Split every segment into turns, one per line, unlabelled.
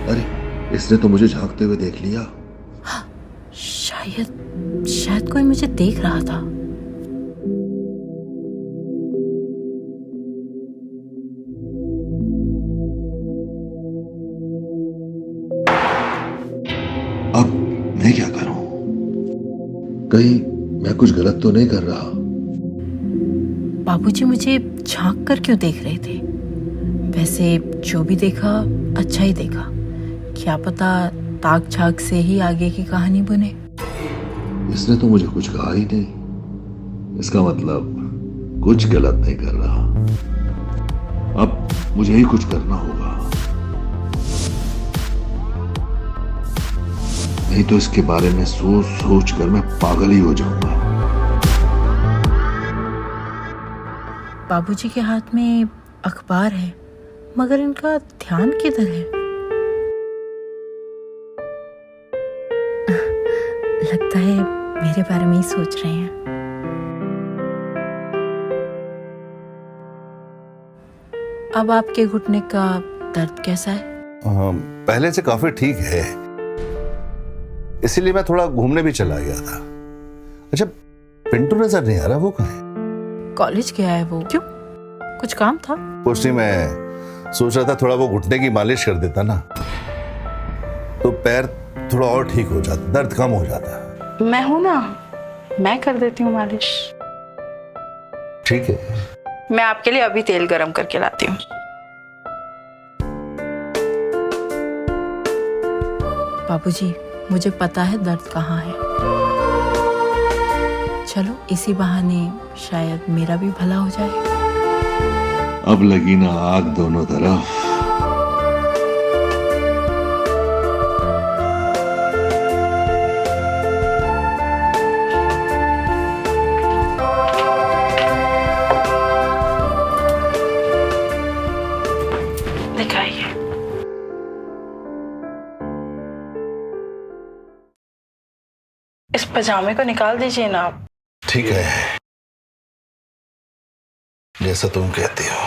अरे, इसने तो मुझे झांकते हुए देख लिया।
शायद कोई मुझे देख रहा था।
अब मैं क्या करूं? कहीं मैं कुछ गलत तो नहीं कर रहा?
बाबूजी मुझे झांक कर क्यों देख रहे थे? वैसे जो भी देखा अच्छा ही देखा। क्या पता ताक झांक से ही आगे की कहानी बने।
इसने तो मुझे कुछ कहा ही नहीं। इसका मतलब कुछ गलत नहीं कर रहा। अब मुझे ही कुछ करना होगा, नहीं तो इसके बारे में सोच सोच कर मैं पागल ही हो जाऊंगा।
बाबूजी के हाथ में अखबार है, मगर इनका ध्यान किधर है? लगता है मेरे बारे में ही सोच रहे हैं। अब आपके घुटने का दर्द कैसा है?
पहले से काफी ठीक है, इसीलिए मैं थोड़ा घूमने भी चला गया था। अच्छा, पिंटू नजर नहीं आ रहा, वो कहाँ है?
कॉलेज गया है वो। क्यों, कुछ काम था?
कुछ नहीं, मैं सोच रहा था थोड़ा वो घुटने की मालिश कर देता ना तो पैर थोड़ा और ठीक हो जाता, दर्द कम हो जाता।
मैं हूं ना, मैं कर देती हूँ मालिश।
ठीक है,
मैं आपके लिए अभी तेल गरम करके लाती हूँ। बाबूजी, मुझे पता है दर्द कहाँ है। चलो इसी बहाने शायद मेरा भी भला हो जाए।
अब लगी ना आग दोनों तरफ।
दिखाइए। इस पजामे को निकाल दीजिए ना आप।
ठीक है, जैसा तुम कहती हो।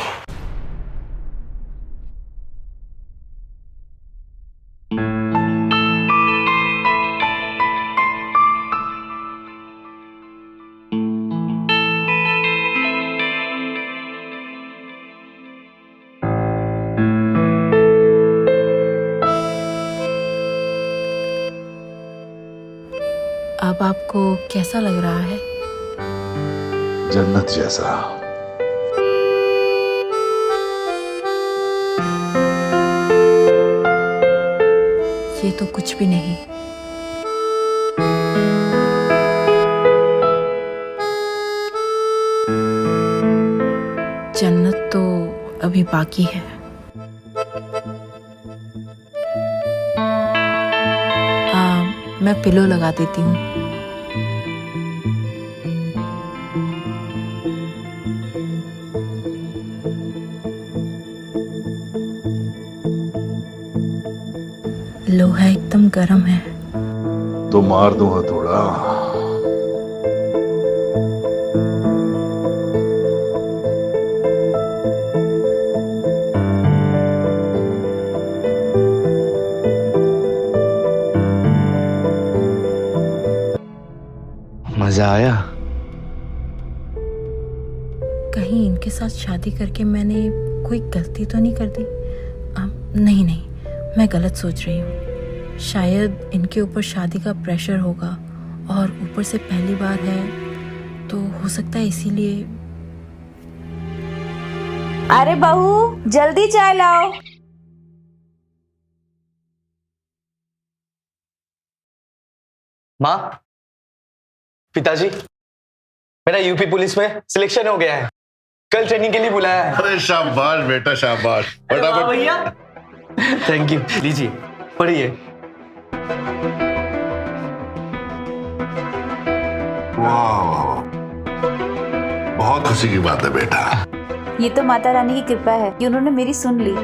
अब आपको कैसा लग रहा है?
जन्नत जैसा।
ये तो कुछ भी नहीं। जन्नत तो अभी बाकी है। मैं पिलो लगा देती हूँ। लोहा एकदम गर्म है।
तो मार दो हथौड़ा।
मजा आया?
कहीं इनके साथ शादी करके मैंने कोई गलती तो नहीं कर दी? नहीं, मैं गलत सोच रही हूँ। शायद इनके ऊपर शादी का प्रेशर होगा और ऊपर से पहली बार है, तो हो सकता है इसीलिए।
अरे बहू, जल्दी चाय लाओ।
माँ, पिताजी, मेरा यूपी पुलिस में सिलेक्शन हो गया है। कल ट्रेनिंग के लिए बुलाया है।
अरे शाबाश बेटा, शाबाश। फटाफट
भैया। थैंक यू, लीजिए पढ़िए।
वाह, बहुत खुशी की बात है बेटा।
ये तो माता रानी की कृपा है कि उन्होंने मेरी सुन ली।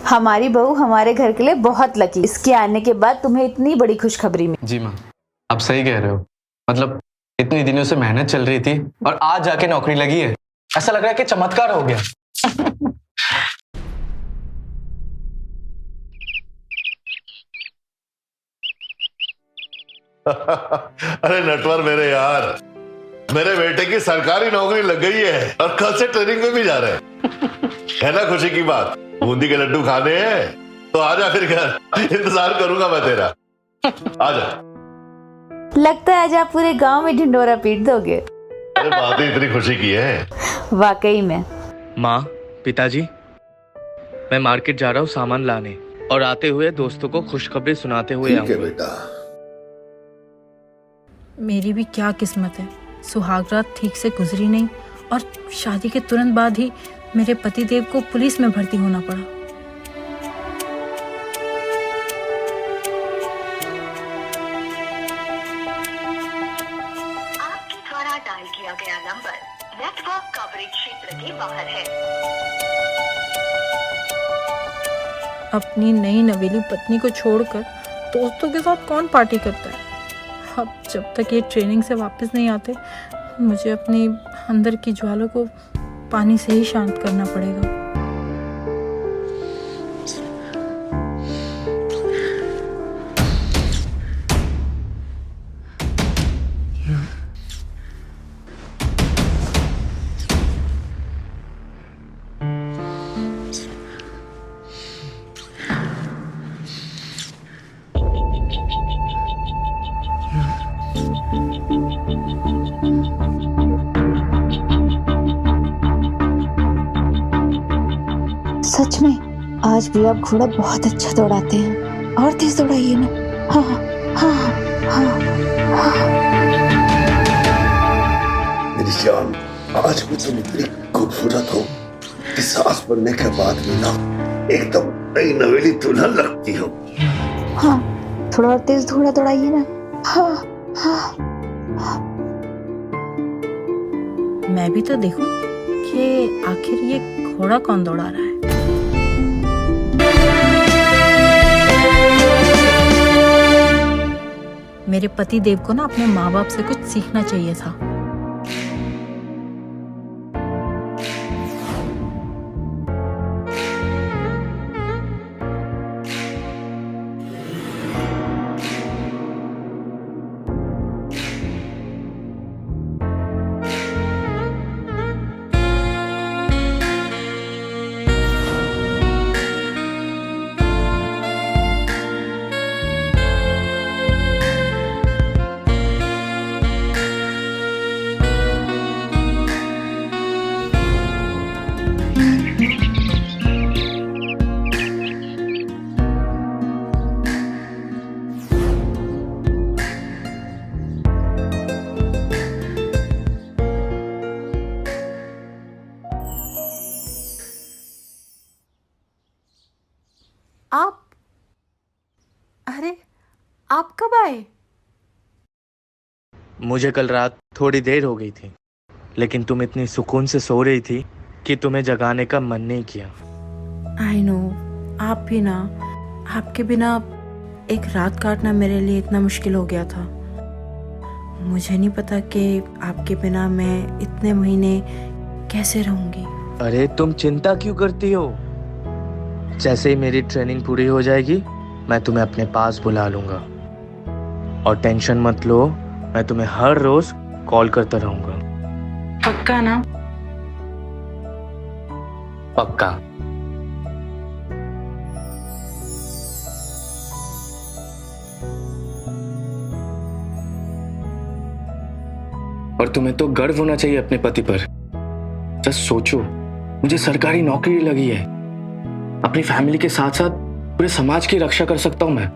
हमारी बहू हमारे घर के लिए बहुत लकी। इसके आने के बाद तुम्हें इतनी बड़ी खुशखबरी मिली।
जी माँ, आप सही कह रहे हो। मतलब इतनी दिनों से मेहनत चल रही थी और आज जाके नौकरी लगी है। ऐसा लग रहा है कि चमत्कार हो गया।
अरे नटवर मेरे यार, मेरे बेटे की सरकारी नौकरी लग गई है और कल से ट्रेनिंग में भी जा रहे हैं। है ना खुशी की बात? बूंदी के लड्डू खाने हैं तो आजा फिर घर, इंतजार करूंगा मैं तेरा। आजा।
लगता है आज आप पूरे गांव में ढिंडोरा पीट दोगे।
अरे बात ही इतनी खुशी की है।
वाकई में।
माँ, पिताजी, मैं मार्केट जा रहा हूँ सामान लाने, और आते हुए दोस्तों को खुशखबरी सुनाते हुए
ठीक है
आऊंगा।
बेटा।
मेरी भी क्या किस्मत है, सुहागरात ठीक से गुजरी नहीं और शादी के तुरंत बाद ही मेरे पतिदेव को पुलिस में भर्ती होना पड़ा।
आपके द्वारा डायल किया गया नंबर नेटवर्क कवरेज क्षेत्र के बाहर है।
अपनी नई नवेली पत्नी को छोड़कर दोस्तों के साथ कौन पार्टी करता है। अब जब तक ये ट्रेनिंग से वापस नहीं आते, मुझे अपनी अंदर की ज्वाला को पानी से ही शांत करना पड़ेगा।
सच में आज भी आप घोड़ा बहुत अच्छा दौड़ाते हैं। और तेज दौड़ाइए ना। हाँ हाँ हाँ हाँ।
मेरी जान, आज भी तुम इतनी खूबसूरत हो कि सांस बनने के बाद भी ना एकदम नई नवेली दुल्हन लगती हो।
हाँ, थोड़ा और तेज घोड़ा दौड़ाइए ना। हाँ हाँ।
मैं भी तो देखूं कि आखिर ये घोड़ा कौन दौड़ा रहा है। मेरे पति देव को ना अपने माँ बाप से कुछ सीखना चाहिए था।
अरे आप कब आए?
मुझे कल रात थोड़ी देर हो गई थी, लेकिन तुम इतनी सुकून से सो रही थी कि तुम्हें जगाने का मन नहीं किया।
आई नो, आप भी ना, आपके बिना एक रात काटना मेरे लिए इतना मुश्किल हो गया था। मुझे नहीं पता कि आपके बिना मैं इतने महीने कैसे रहूंगी।
अरे तुम चिंता क्यों करती हो? जैसे ही मेरी ट्रेनिंग पूरी हो जाएगी, मैं तुम्हें अपने पास बुला लूंगा। और टेंशन मत लो, मैं तुम्हें हर रोज कॉल करता रहूंगा।
पक्का ना?
पक्का। और तुम्हें तो गर्व होना चाहिए अपने पति पर। जस्ट सोचो, मुझे सरकारी नौकरी लगी है। अपनी फैमिली के साथ साथ पूरे समाज की रक्षा कर सकता हूं मैं।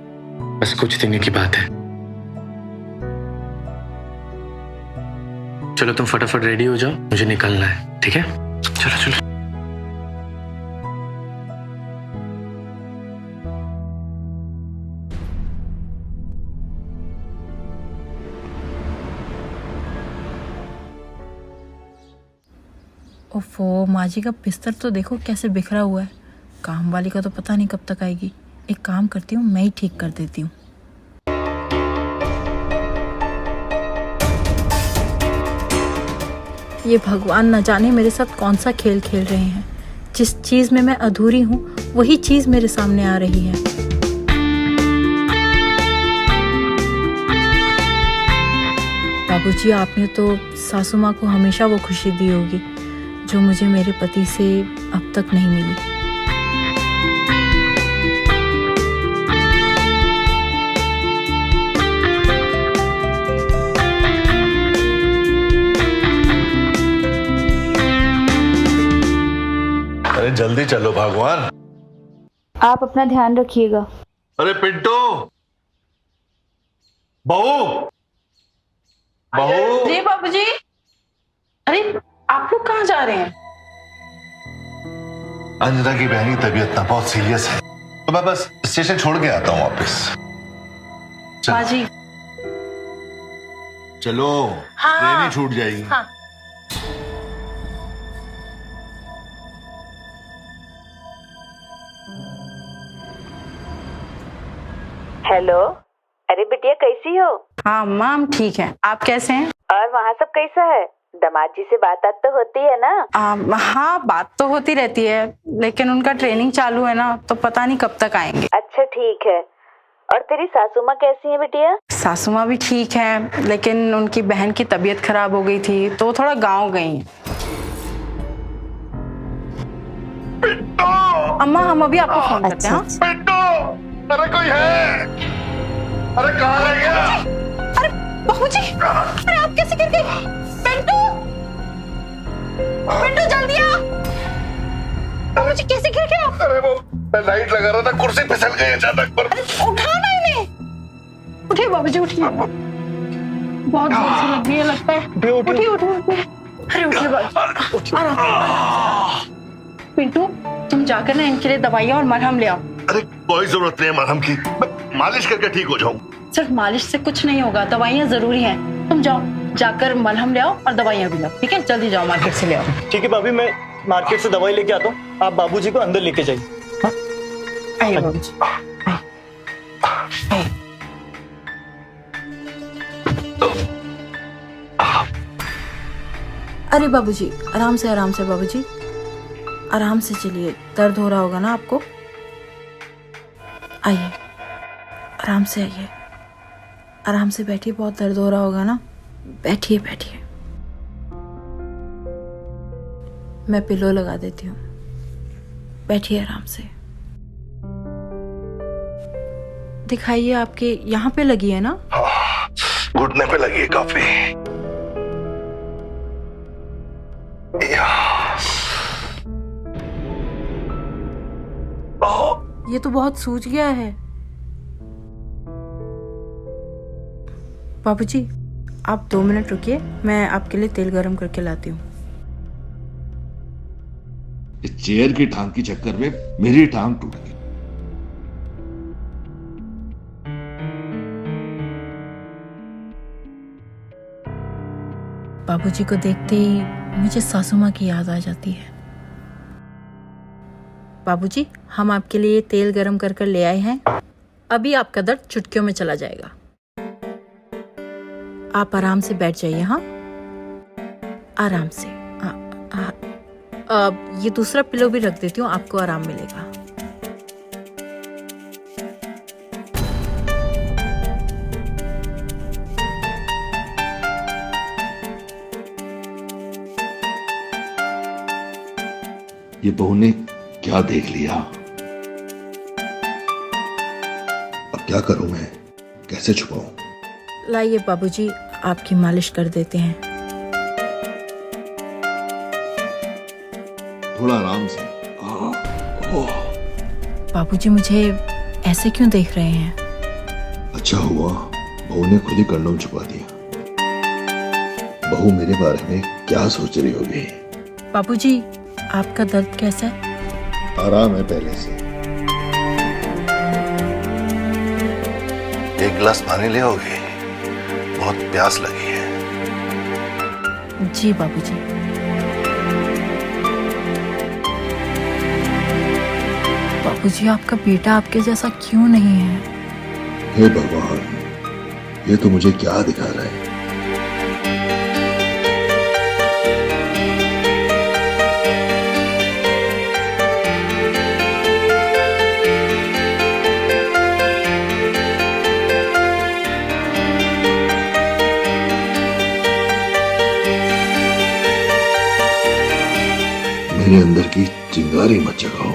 बस कुछ दिन की बात है। चलो तुम फटाफट रेडी हो जाओ, मुझे निकलना है। ठीक है, चलो चलो।
ओफो, माँ जी का बिस्तर तो देखो कैसे बिखरा हुआ है। काम वाली का तो पता नहीं कब तक आएगी। एक काम करती हूँ, मैं ही ठीक कर देती हूँ। ये भगवान न जाने मेरे साथ कौन सा खेल खेल रहे हैं। जिस चीज में मैं अधूरी हूँ वही चीज मेरे सामने आ रही है। बाबूजी, आपने तो सासू माँ को हमेशा वो खुशी दी होगी जो मुझे मेरे पति से अब तक नहीं मिली।
अरे जल्दी चलो भगवान।
आप अपना ध्यान रखिएगा।
अरे पिंटू, बहू, बहू।
जी बाबूजी। अरे आप लोग कहाँ जा रहे हैं?
अंजना की बहन की तबीयत ना बहुत सीरियस है, तो मैं बस स्टेशन छोड़ के आता हूँ वापस।
माँ जी।
चलो,
हाँ,
ट्रेन ही छूट जाएगी।
हाँ।
हेलो, अरे बिटिया कैसी हो?
हाँ अम्मा, हम ठीक हैं। आप कैसे हैं?
और वहाँ सब कैसा है? दामाद जी से बात तो होती है ना?
हाँ, बात तो होती रहती है, लेकिन उनका ट्रेनिंग चालू है ना, तो पता नहीं कब तक आएंगे।
अच्छा ठीक है। और तेरी सासू माँ कैसी है बिटिया?
सासू माँ भी ठीक है, लेकिन उनकी बहन की तबीयत खराब हो गई थी तो वो थोड़ा गाँव गई हैं। अम्मा, हम अभी आपको फोन करते हैं।
अच्छा।
पिंटू, अरे कोई है? अरे कहाँ रह गया?
अरे बाबूजी, अरे आप कैसे गिर गए? पिंटू, पिंटू जल्दी आ। बाबूजी कैसे गिर गए आप?
अरे वो मैं लाइट लगा रहा था, कुर्सी फिसल गई अचानक पर।
उठा ना इन्हें। उठिए बाबूजी, उठिए। बहुत जोर से लग रही है लगता है। उठिए उठिए। अरे उठिए बाबूजी, आराम। पिंटू, तुम जाकर ना इनके लिए दवाइयाँ और मरहम ले आओ।
अरे कोई जरूरत नहीं है मरहम की, मैं मालिश करके ठीक हो जाऊं।
सिर्फ मालिश से कुछ नहीं होगा, दवाइयाँ जरूरी हैं। तुम जाओ, जाकर मलहम ले आओ और दवाइयाँ भी लाओ, ठीक है? जल्दी जाओ, मार्केट से ले आओ।
ठीक है भाभी, मैं मार्केट से दवाई लेके आता हूँ, आप बाबूजी को अंदर लेके जाइए।
आइए बाबूजी, आइए। अरे बाबूजी, आराम से बाबूजी, आराम से चलिए। दर्द हो रहा होगा ना आपको? आइए, आराम से आइए, आराम से बैठिए। बहुत दर्द हो रहा होगा ना? बैठिए बैठिए, मैं पिलो लगा देती हूँ। बैठिए आराम से। दिखाइए, आपके यहाँ पे लगी है ना?
घुटने पे लगी है काफी।
ये तो बहुत सूज गया है। बाबूजी, आप 2 मिनट रुकिए, मैं आपके लिए तेल गरम करके लाती हूँ।
इस चेयर की टांग के चक्कर में मेरी टांग टूट गई।
बाबूजी को देखते ही मुझे सासू माँ की याद आ जाती है। बाबूजी, हम आपके लिए तेल गरम कर कर ले आए हैं। अभी आपका दर्द चुटकियों में चला जाएगा। आप आराम से बैठ जाइए। हाँ, आराम से। ये दूसरा पिलो भी रख देती हूँ, आपको आराम मिलेगा।
ये बहू ने क्या देख लिया? अब क्या करूं मैं? कैसे छुपाऊं?
लाइए बाबूजी, आपकी मालिश कर देते हैं।
थोड़ा आराम से।
बाबूजी, मुझे ऐसे क्यों देख रहे हैं?
अच्छा हुआ बहू ने खुद ही कंडोम छुपा दिया। बहू मेरे बारे में क्या सोच रही होगी?
बाबूजी, आपका दर्द कैसा है?
आराम है पहले से।
एक गिलास पानी ले आओगे? बहुत प्यास लगी है।
जी बाबूजी। बाबूजी, आपका बेटा आपके जैसा क्यों नहीं है?
हे भगवान, ये तो मुझे क्या दिखा रहा है? अपने अंदर की चिंगारी मत जगाओ।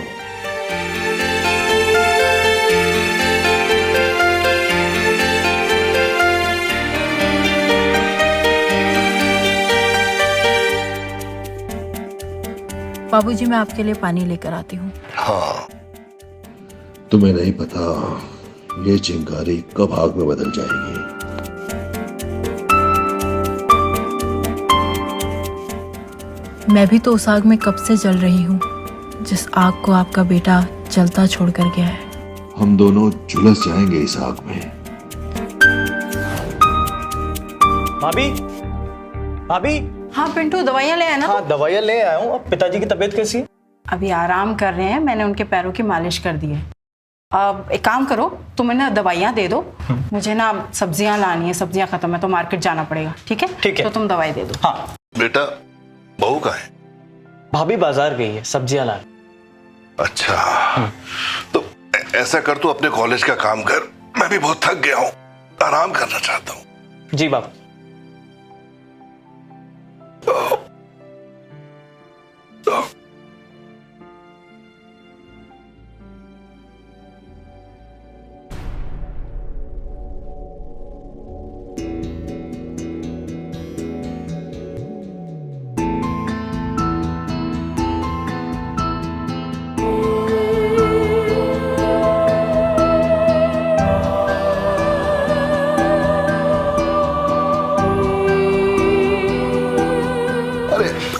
बाबूजी, मैं आपके लिए पानी लेकर आती हूँ।
हाँ,
तुम्हें नहीं पता ये चिंगारी कब आग में बदल जाएगी।
मैं भी तो उस आग में कब से जल रही हूँ जिस आग को आपका बेटा जलता छोड़कर गया है।
हम दोनों झुलस जाएंगे इस आग में।
भाभी, भाभी।
हाँ पिंटू, दवाइयाँ ले आए ना?
हाँ, दवाइयाँ ले आया हूँ। अब पिताजी की तबीयत कैसी है?
अभी आराम कर रहे हैं, मैंने उनके पैरों की मालिश कर दी है। अब एक काम करो, तुम ना दवाइयाँ दे दो, मुझे ना सब्जियाँ लानी है, सब्जियाँ खत्म है तो मार्केट जाना पड़ेगा। ठीक है?
ठीक है।
तो तुम दवाई दे दो।
हाँ।
बेटा बहू कहाँ है?
भाभी बाजार गई है सब्जियाँ लाने।
अच्छा, तो ऐसा कर, तू अपने कॉलेज का काम कर, मैं भी बहुत थक गया हूँ, आराम करना चाहता हूँ।
जी बाबा।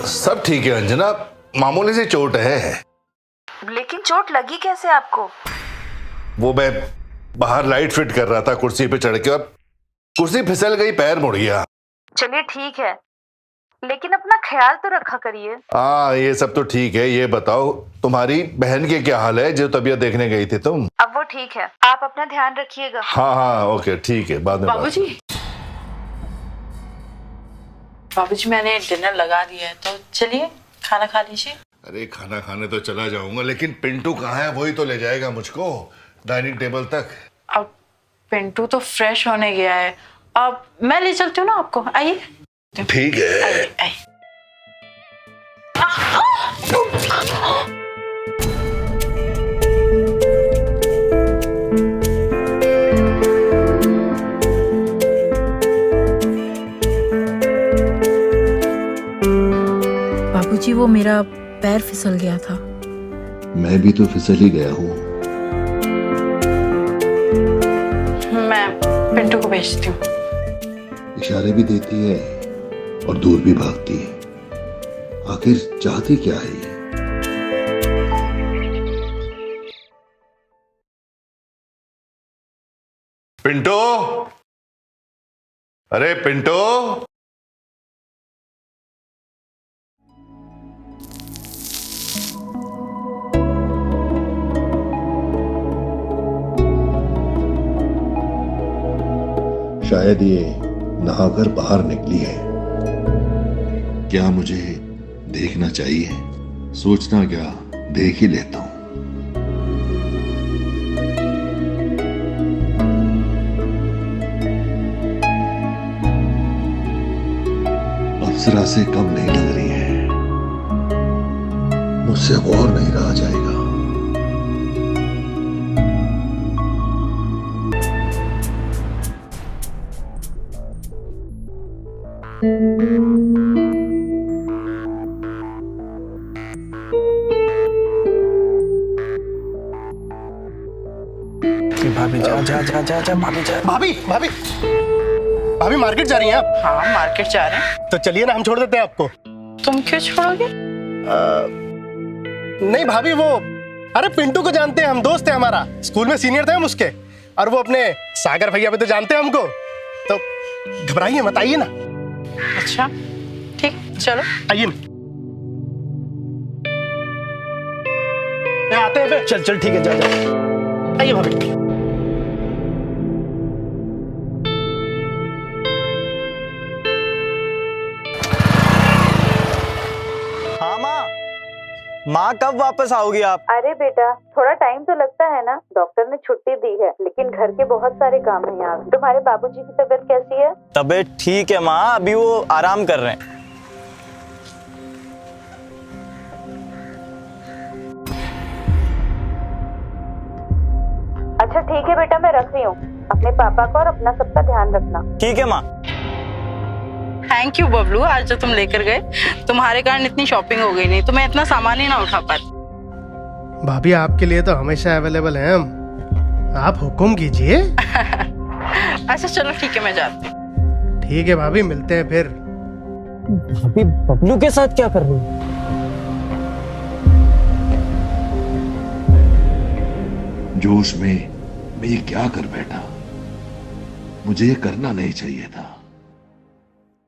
सब ठीक है अंजना, मामूली सी चोट है।
लेकिन चोट लगी कैसे आपको?
वो मैं बाहर लाइट फिट कर रहा था कुर्सी पे चढ़ के, और कुर्सी फिसल गई, पैर मुड़ गया।
चलिए ठीक है, लेकिन अपना ख्याल तो रखा करिए।
हाँ, ये सब तो ठीक है। ये बताओ, तुम्हारी बहन के क्या हाल है जो तबीयत देखने गई थी तुम?
अब वो ठीक है, आप अपना ध्यान रखिएगा।
हाँ हाँ, ओके, ठीक है, बाद में बात।
बाबूजी, मैंने डिनर लगा दिया है, तो चलिए खाना खा लीजिए।
अरे खाना खाने तो चला जाऊंगा, लेकिन पिंटू कहाँ है? वही तो ले जाएगा मुझको डाइनिंग टेबल तक।
अब पिंटू तो फ्रेश होने गया है, अब मैं ले चलती हूँ ना आपको। आइए।
ठीक है।
आइए, आइए। बाबूजी, वो मेरा पैर फिसल गया था।
मैं भी तो फिसल ही गया हूँ।
मैं पिंटू को भेजती हूँ।
इशारे भी देती है और दूर भी भागती है। आखिर चाहती क्या है ये?
पिंटू, अरे पिंटू।
शायद ये नहाकर बाहर निकली है। क्या मुझे देखना चाहिए? सोचना क्या, देख ही लेता हूं। अप्सरा से कम नहीं लग रही है। मुझसे अब और नहीं रहा जाएगा।
भाभी जा जा जा जा जा भाभी जा। भाभी भाभी भाभी मार्केट जा रही हैं आप?
हाँ, मार्केट जा रहे हैं।
तो चलिए ना, हम छोड़ देते हैं आपको।
तुम क्यों छोड़ोगे?
नहीं भाभी, वो अरे पिंटू को जानते हैं हम, दोस्त है हमारा, स्कूल में सीनियर थे हम उसके। और वो अपने सागर भैया भी तो जानते हैं हमको। तो घबराइए मत, आइए ना।
अच्छा ठीक, चलो
आइए ना। आते हैं फिर। चल चल ठीक है, जा जा। आइए भाभी। हाँ माँ, माँ कब वापस आओगी आप?
अरे बेटा, थोड़ा टाइम तो लगता है ना। डॉक्टर ने छुट्टी दी है, लेकिन घर के बहुत सारे काम हैं यहाँ। तुम्हारे बाबूजी की तबीयत कैसी है?
तबीयत ठीक है माँ, अभी वो आराम कर रहे हैं।
अच्छा ठीक है बेटा, मैं रख रही हूँ। अपने पापा का और अपना सबका ध्यान रखना।
ठीक है माँ।
थैंक यू बबलू, आज जो तुम लेकर गए, तुम्हारे कारण इतनी शॉपिंग हो गई, नहीं तो मैं इतना सामान ही ना उठा पाती।
भाभी आपके लिए तो हमेशा अवेलेबल हैं हम, आप हुक्म कीजिए।
अच्छा चलो ठीक है, मैं जाती हूँ।
ठीक है भाभी, मिलते हैं फिर।
भाभी बबलू के साथ क्या कर रही है?
जोश में मैं ये क्या कर बैठा, मुझे ये करना नहीं चाहिए था।